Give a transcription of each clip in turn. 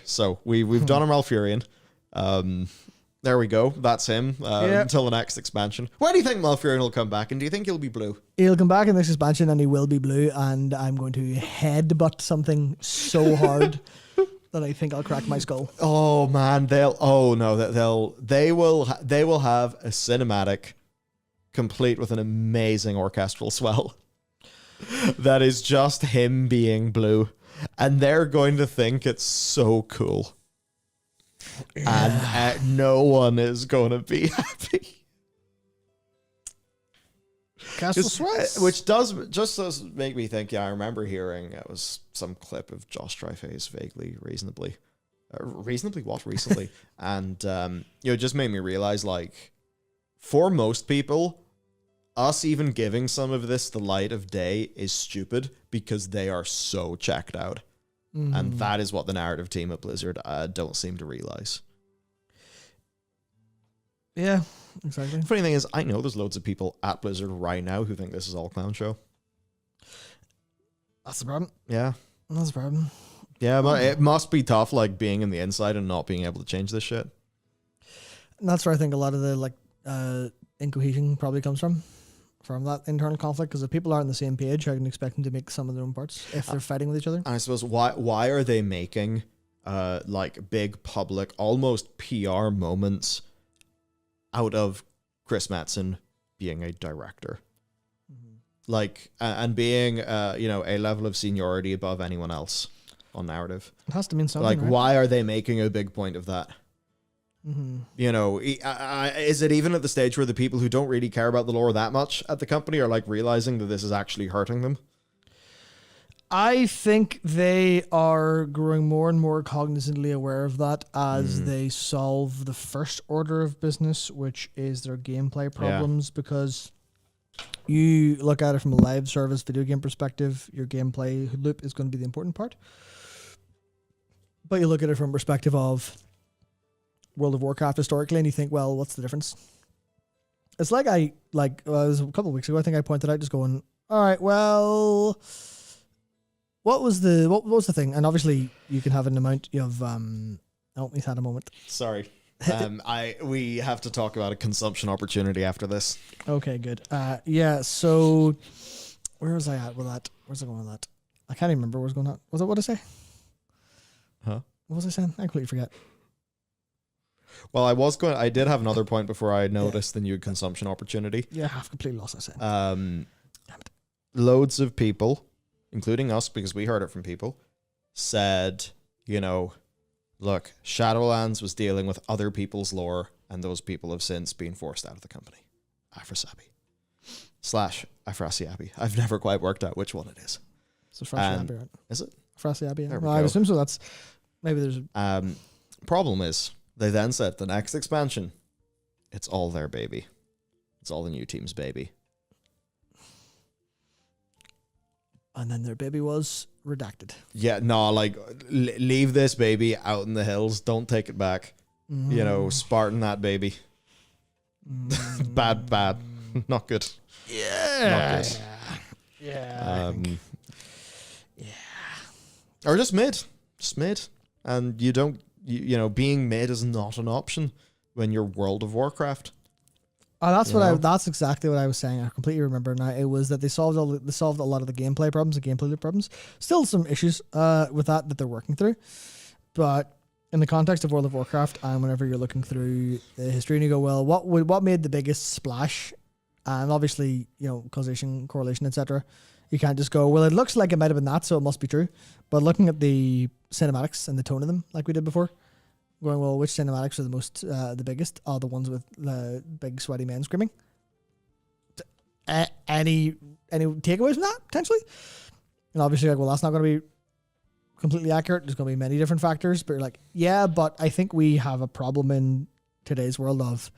So we've done a Malfurion. There we go. That's him until the next expansion. Why do you think Malfurion will come back? And do you think he'll be blue? He'll come back in this expansion and he will be blue. And I'm going to headbutt something so hard that I think I'll crack my skull. Oh man, they will have a cinematic complete with an amazing orchestral swell. That is just him being blue. And they're going to think it's so cool. Yeah. And no one is going to be happy. Castle Sweat. Which does make me think, I remember hearing it was some clip of Josh Dreyfuss vaguely, reasonably recently. And, it just made me realize, like, for most people, us even giving some of this the light of day is stupid because they are so checked out. And that is what the narrative team at Blizzard don't seem to realize. Yeah, exactly. The funny thing is, I know there's loads of people at Blizzard right now who think this is all clown show. That's the problem. Yeah. That's the problem. Yeah, but it must be tough, like, being in the inside and not being able to change this shit. And that's where I think a lot of the, incohesion probably comes from that internal conflict, because if people aren't on the same page, I can expect them to make some of their own parts if they're fighting with each other. I suppose, why are they making, like, big public, almost PR moments out of Chris Metzen being a director? Like, and being, a level of seniority above anyone else on narrative. It has to mean something, like, right? why are they making a big point of that? Is it even at the stage where the people who don't really care about the lore that much at the company are, like, realizing that this is actually hurting them? I think they are growing more and more cognizantly aware of that as they solve the first order of business, which is their gameplay problems, because you look at it from a live service video game perspective, your gameplay loop is going to be the important part. But you look at it from a perspective of World of Warcraft historically, and you think, well, what's the difference? It's like it was a couple of weeks ago, I think I pointed out, just going, all right, well, what was the thing? And obviously you can have an amount of he's had a moment. Sorry. We have to talk about a consumption opportunity after this. Okay, good. So where was I at with that? Where's I going with that? I can't even remember where I was going at. Was that what I say? Huh? What was I saying? I completely forget. Well, I did have another point before I noticed the new consumption opportunity. Yeah, I've completely lost that. Damn it. Loads of people, including us, because we heard it from people, said, look, Shadowlands was dealing with other people's lore, and those people have since been forced out of the company. Afrasabi. / Afrasiabi. I've never quite worked out which one it is. It's Afrasiabi, right? Is it? Afrasiabi, yeah. Well, I assume so. That's maybe there's problem is, they then said the next expansion, it's all their baby. It's all the new team's baby. And then their baby was redacted. Yeah, no, like, leave this baby out in the hills. Don't take it back. Spartan that baby. Bad. Not good. Yeah. Not good. Yeah. Or just mid. Just mid. And you don't, being mid is not an option when you're World of Warcraft. Oh, that's exactly what I was saying. I completely remember now. It was that they solved a lot of the gameplay problems, the gameplay loop problems. Still some issues with that they're working through. But in the context of World of Warcraft, and whenever you're looking through the history and you go, well, what made the biggest splash? And obviously, causation, correlation, etc. You can't just go, well, it looks like it might have been that, so it must be true. But looking at the cinematics and the tone of them, like we did before, going, well, which cinematics are the biggest? Oh, the ones with the big sweaty men screaming. Any takeaways from that, potentially? And obviously, like, well, that's not going to be completely accurate. There's going to be many different factors. But you're like, yeah, but I think we have a problem in today's world of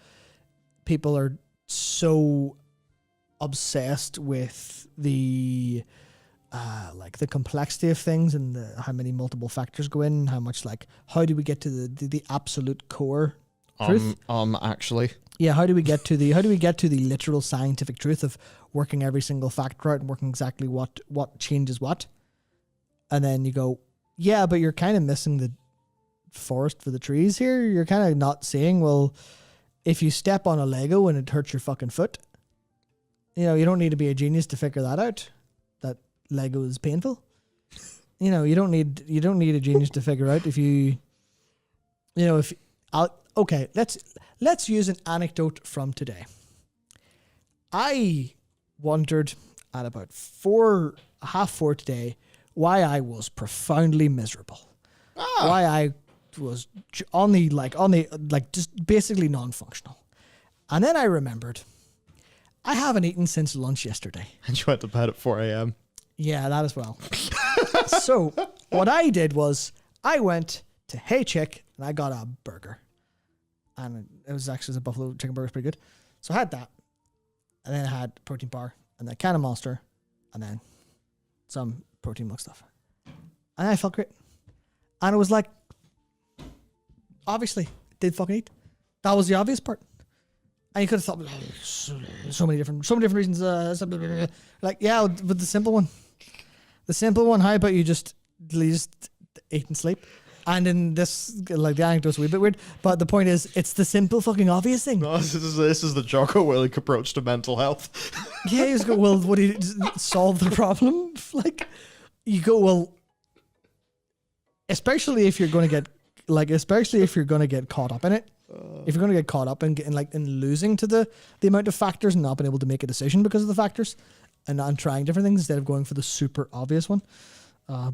people are so obsessed with the complexity of things and how many multiple factors go in, how much, like, how do we get to the absolute core truth? Actually, yeah, how do we get to the literal scientific truth of working every single factor out and working exactly what changes what? And then you go, yeah, but you're kind of missing forest for the trees here. You're kind of not seeing, well, if you step on a Lego and it hurts your fucking foot, you know, you don't need to be a genius to figure that out. That Lego is painful. You know, you don't need a genius to figure out if you know, okay, let's use an anecdote from today. I wondered at about 4:30 today why I was profoundly miserable. Why I was just basically non-functional. And then I remembered I haven't eaten since lunch yesterday. And you went to bed at 4 a.m. Yeah, that as well. So what I did was I went to Hey Chick and I got a burger. And it was actually a buffalo chicken burger, pretty good. So I had that. And then I had a protein bar and then a can of Monster and then some protein milk stuff. And I felt great. And it was like, obviously, did fucking eat. That was the obvious part. And you could have thought, so many different reasons. Like, yeah, but the simple one. The simple one, how about you just eat and sleep? And in this, like, the anecdote's a wee bit weird, but the point is, it's the simple fucking obvious thing. No, this is the Jocko Willink approach to mental health. Yeah, you just go, well, what do you solve the problem? Like, you go, well, especially if you're going to get caught up in it. If you're going to get caught up in losing to the amount of factors and not being able to make a decision because of the factors and trying different things instead of going for the super obvious one.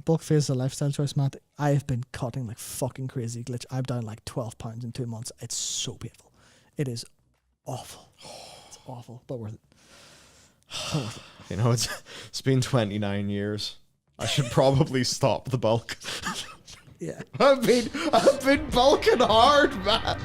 Bulk phase is a lifestyle choice, Matt. I have been cutting like fucking crazy glitch. I'm down like 12 pounds in 2 months. It's so painful. It is awful. It's awful, but worth it. You know, it's been 29 years. I should probably stop the bulk. Yeah. I've been bulking hard, man.